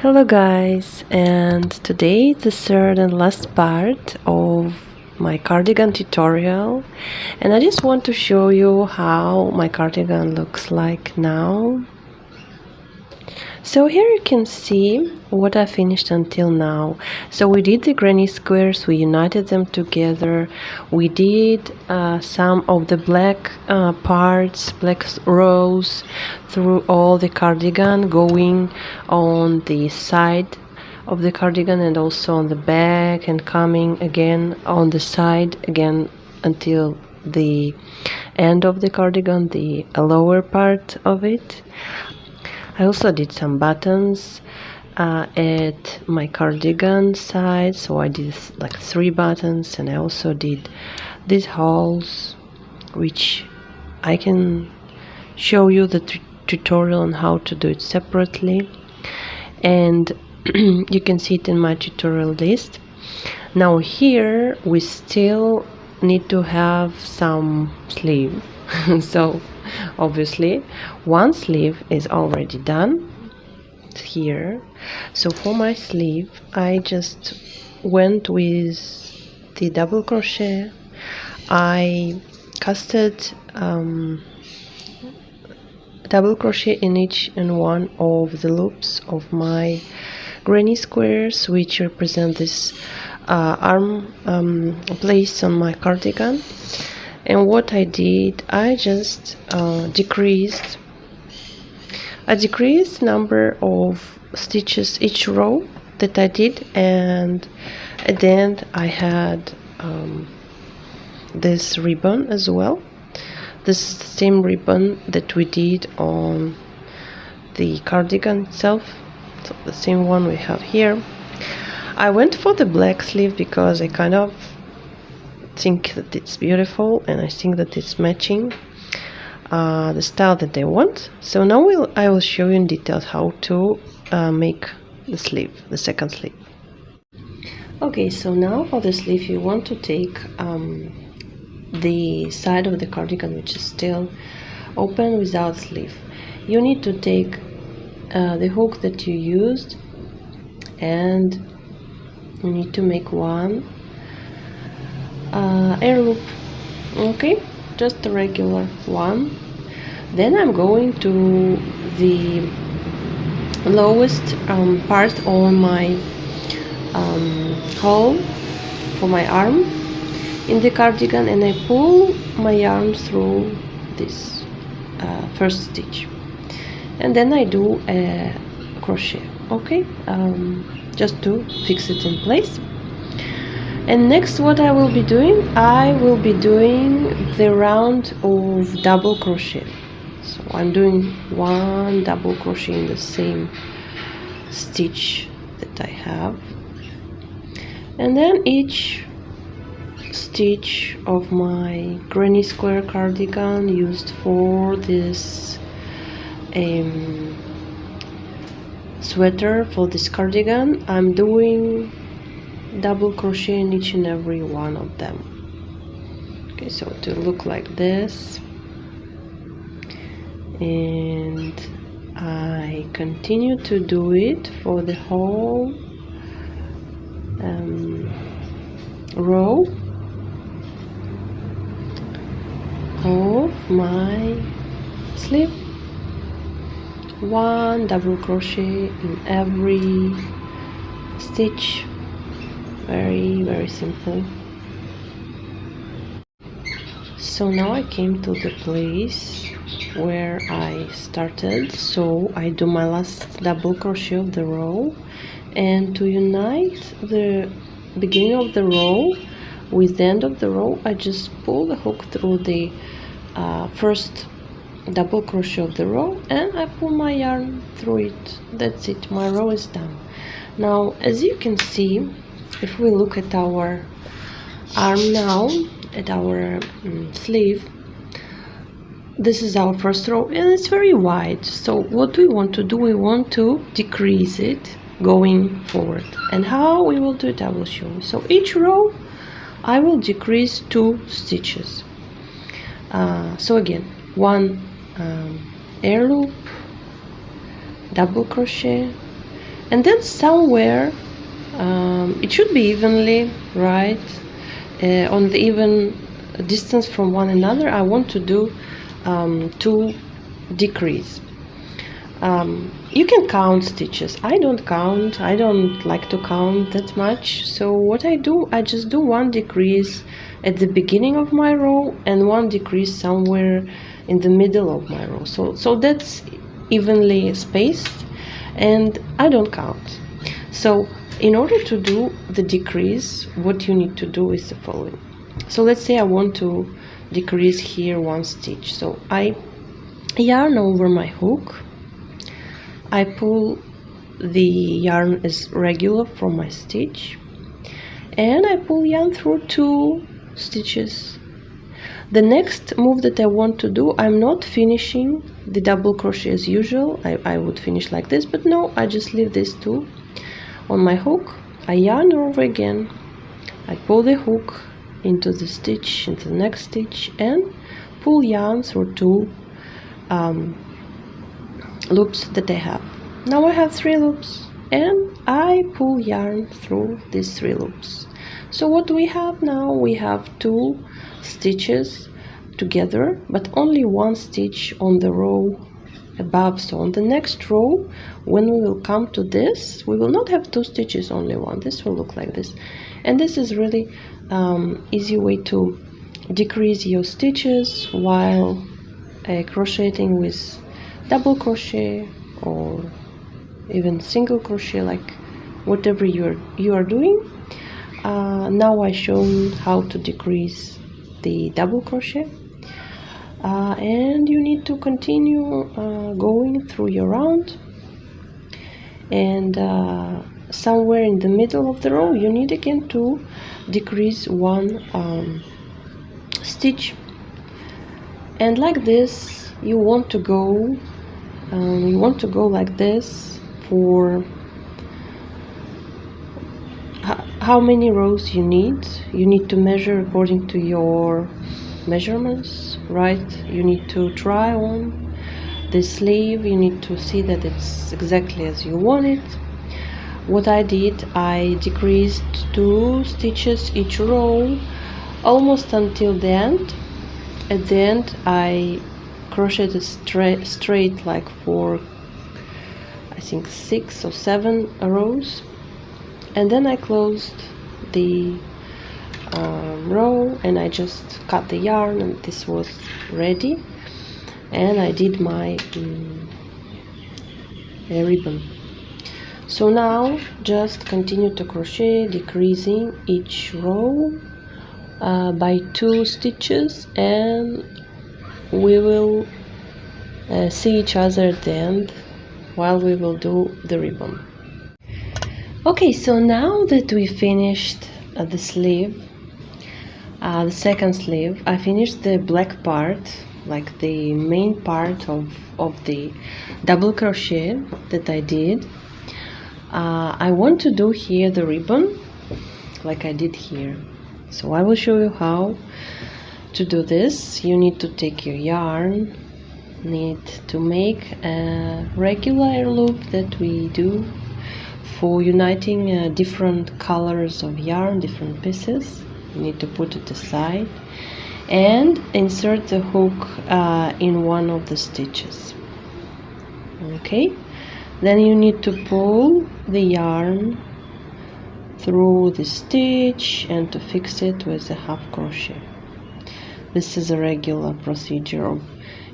Hello guys, and today the third and last part of my cardigan tutorial, and I just want to show you how my cardigan looks like now. So here you can see what I finished until now. So we did the granny squares, we united them together, we did some of the black parts, black rows through all the cardigan, going on the side of the cardigan and also on the back, and coming again on the side again until the end of the cardigan, the lower part of it. I also did some buttons at my cardigan side, so I did like 3 buttons, and I also did these holes, which I can show you the tutorial on how to do it separately, and you can see it in my tutorial list. Now here we still need to have some sleeve so obviously one sleeve is already done here. So for my sleeve I just went with the double crochet. I casted double crochet in each and one of the loops of my granny squares, which represent this arm place on my cardigan. And what I did, I just decreased number of stitches each row that I did, and at the end I had this ribbon as well. This is the same ribbon that we did on the cardigan itself, so the same one we have here. I went for the black sleeve because I kind of think that it's beautiful, and I think that it's matching the style that I want. So now I will show you in detail how to make the sleeve, the second sleeve. Okay, so now for the sleeve you want to take the side of the cardigan which is still open without sleeve. You need to take the hook that you used, and you need to make one air loop, okay, just a regular one. Then I'm going to the lowest part on my hole for my arm in the cardigan, and I pull my arm through this first stitch, and then I do a crochet, okay, just to fix it in place. And next what I will be doing, I will be doing the round of double crochet. So I'm doing 1 double crochet in the same stitch that I have, and then each stitch of my granny square cardigan used for this sweater, for this cardigan, I'm doing double crochet in each and every one of them. Okay, so to look like this, and I continue to do it for the whole row of my sleeve. 1 double crochet in every stitch. Very simple. So now I came to the place where I started, so I do my last double crochet of the row, and to unite the beginning of the row with the end of the row, I just pull the hook through the first double crochet of the row, and I pull my yarn through it. That's it, my row is done. Now as you can see, if we look at our arm now, at our sleeve, this is our first row, and it's very wide. So what we want to do, we want to decrease it going forward, and how we will do it I will show you. So each row I will decrease 2 stitches. So again, 1 air loop, double crochet, And then somewhere it should be evenly, right, on the even distance from one another. I want to do 2 decrease. You can count stitches. I don't count. I don't like to count that much. So what I do, I just do 1 decrease at the beginning of my row and 1 decrease somewhere in the middle of my row. So that's evenly spaced, and I don't count. So in order to do the decrease, what you need to do is the following. So let's say I want to decrease here 1 stitch. So I yarn over my hook, I pull the yarn as regular from my stitch, and I pull yarn through 2 stitches. The next move that I want to do, I'm not finishing the double crochet as usual. I would finish like this, but no, I just leave these 2 on my hook. I yarn over again, I pull the hook into the stitch, into the next stitch, and pull yarn through 2 loops that I have. Now I have 3 loops, and I pull yarn through these 3 loops. So what do we have now? We have 2 stitches together, but only 1 stitch on the row above. So on the next row, when we will come to this, we will not have 2 stitches, only 1. This will look like this. And this is really easy way to decrease your stitches while crocheting with double crochet or even single crochet, like whatever you are doing. Now I shown how to decrease the double crochet, and you need to continue going through your round, and somewhere in the middle of the row you need again to decrease 1 stitch, and like this you want to go like this for how many rows you need to measure according to your measurements, right? You need to try on the sleeve, you need to see that it's exactly as you want it. What I did, I decreased 2 stitches each row almost until the end. At the end I crocheted straight like for I think 6 or 7 rows, and then I closed the row and I just cut the yarn, and this was ready, and I did my ribbon. So now just continue to crochet, decreasing each row by 2 stitches, and we will see each other at the end while we will do the ribbon. Okay, so now that we finished the sleeve, the second sleeve, I finished the black part, like the main part of the double crochet that I did. I want to do here the ribbon like I did here, so I will show you how to do this. You need to take your yarn, need to make a regular loop that we do for uniting different colors of yarn, different pieces. You need to put it aside and insert the hook in one of the stitches. Okay, then you need to pull the yarn through the stitch and to fix it with a half crochet. This is a regular procedure of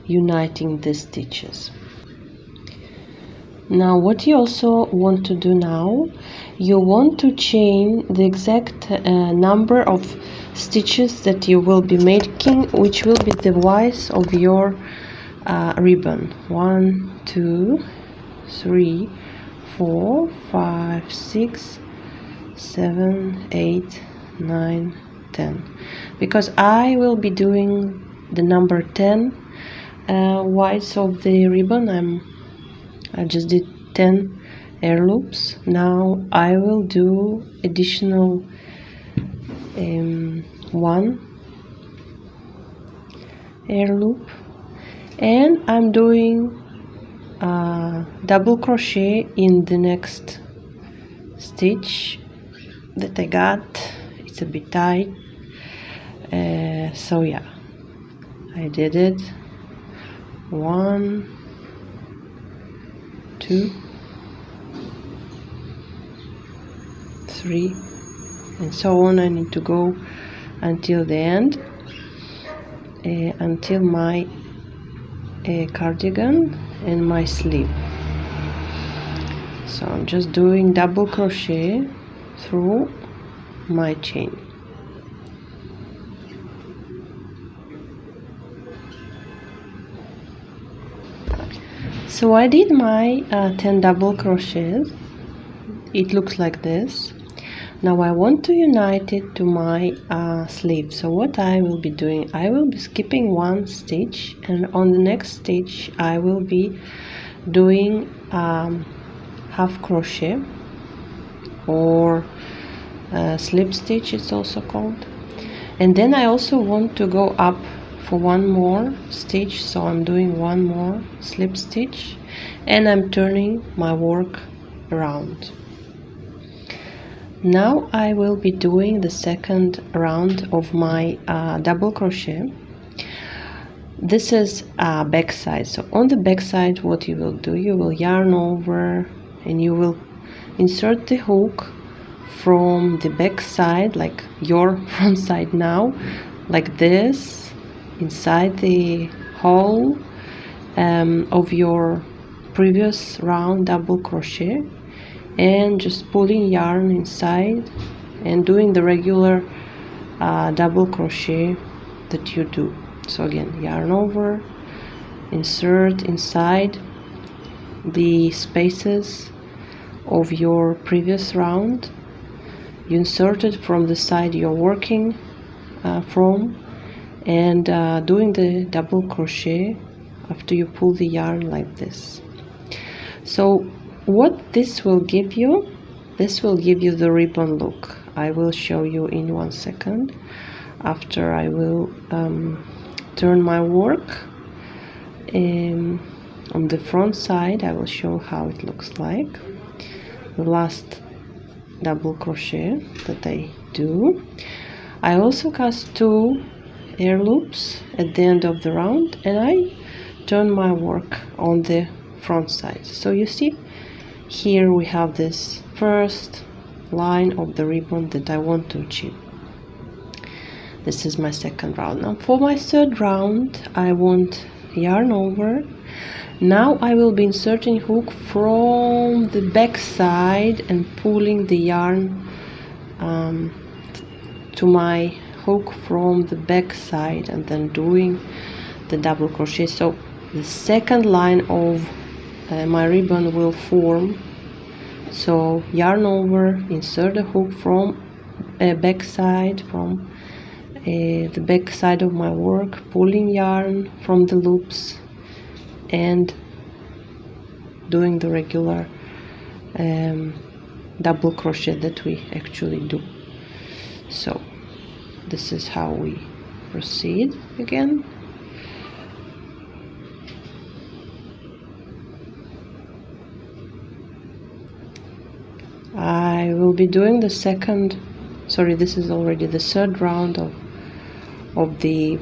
uniting the stitches. Now what you also want to do now, you want to chain the exact number of stitches that you will be making, which will be the width of your ribbon. 1, 2, 3, 4, 5, 6, 7, 8, 9, 10. Because I will be doing the number 10 width of the ribbon. I just did 10 air loops. Now I will do additional 1 air loop, and I'm doing double crochet in the next stitch that I got. It's a bit tight, so yeah, I did it. 1, 2, 3, and so on. I need to go until the end, until my cardigan and my sleeve. So I'm just doing double crochet through my chain. So I did my 10 double crochets. It looks like this. Now I want to unite it to my sleeve. So what I will be doing, I will be skipping one stitch, and on the next stitch I will be doing half crochet, or slip stitch it's also called. And then I also want to go up for one more stitch, so I'm doing one more slip stitch and I'm turning my work around. Now I will be doing the second round of my double crochet. This is back side. So on the back side, what you will do, you will yarn over and you will insert the hook from the back side, like your front side now, like this, inside the hole of your previous round double crochet, and just pulling yarn inside and doing the regular double crochet that you do. So again, yarn over, insert inside the spaces of your previous round, you insert it from the side you're working from, and doing the double crochet after you pull the yarn like this. So what this will give you, this will give you the ribbon look. I will show you in 1 second. After I will turn my work on the front side, I will show how it looks like. The last double crochet that I do. I also cast 2 air loops at the end of the round, and I turn my work on the front side. So you see, here we have this first line of the ribbon that I want to achieve. This is my second round. Now for my third round, I want yarn over. Now I will be inserting hook from the back side and pulling the yarn to my hook from the back side, and then doing the double crochet. So the second line of my ribbon will form. So yarn over, insert the hook from back side, from the back side of my work, pulling yarn from the loops and doing the regular double crochet that we actually do. So this is how we proceed again. I will be doing the second, sorry, this is already the third round of the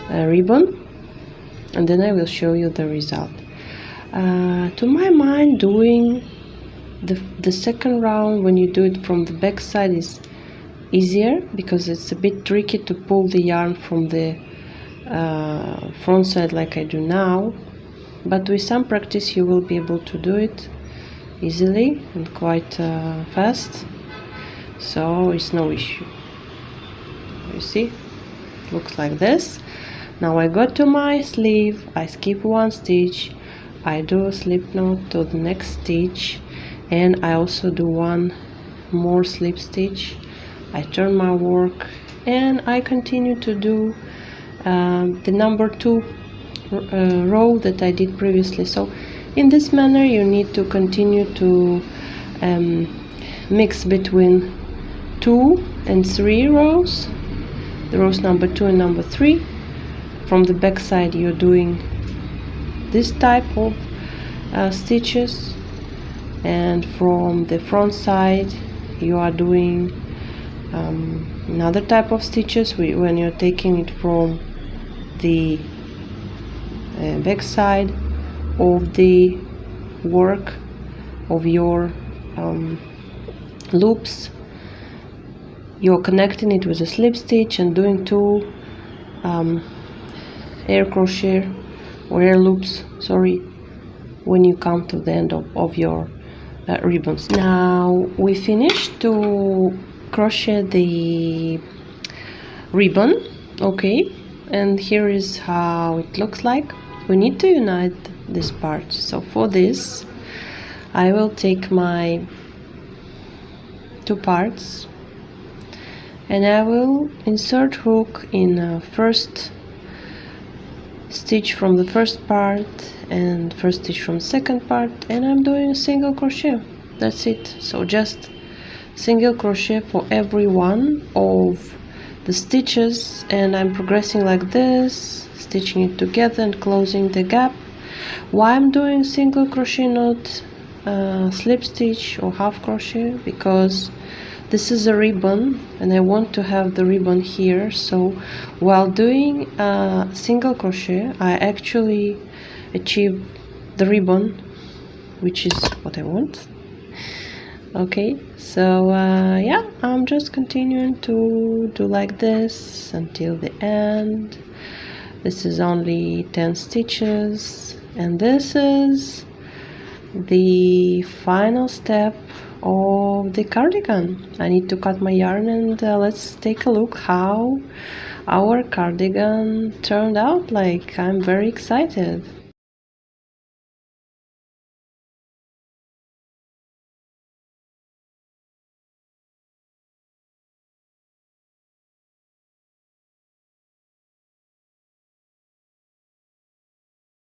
ribbon, and then I will show you the result. To my mind, doing the second round when you do it from the back side is easier, because it's a bit tricky to pull the yarn from the front side like I do now, but with some practice you will be able to do it easily and quite fast, so it's no issue. You see, it looks like this. Now I go to my sleeve, I skip one stitch, I do a slip knot to the next stitch, and I also do one more slip stitch. I turn my work and I continue to do the number 2 row that I did previously. So in this manner you need to continue to mix between 2 and 3 rows, the rows number 2 and number 3. From the back side you're doing this type of stitches, and from the front side you are doing another type of stitches when you're taking it from the back side of the work of your loops. You're connecting it with a slip stitch and doing two air crochet or air loops, sorry, when you come to the end of your ribbons. Now we finished to crochet the ribbon, okay, and here is how it looks like. We need to unite this part, so for this I will take my two parts and I will insert hook in first stitch from the first part and first stitch from the second part, and I'm doing a single crochet. That's it. So just single crochet for every one of the stitches, and I'm progressing like this, stitching it together and closing the gap. Why I'm doing single crochet, not slip stitch or half crochet? Because this is a ribbon and I want to have the ribbon here, so while doing single crochet I actually achieve the ribbon, which is what I want. Okay, so yeah, I'm just continuing to do like this until the end. This is only 10 stitches and this is the final step of the cardigan. I need to cut my yarn and let's take a look how our cardigan turned out like. I'm very excited.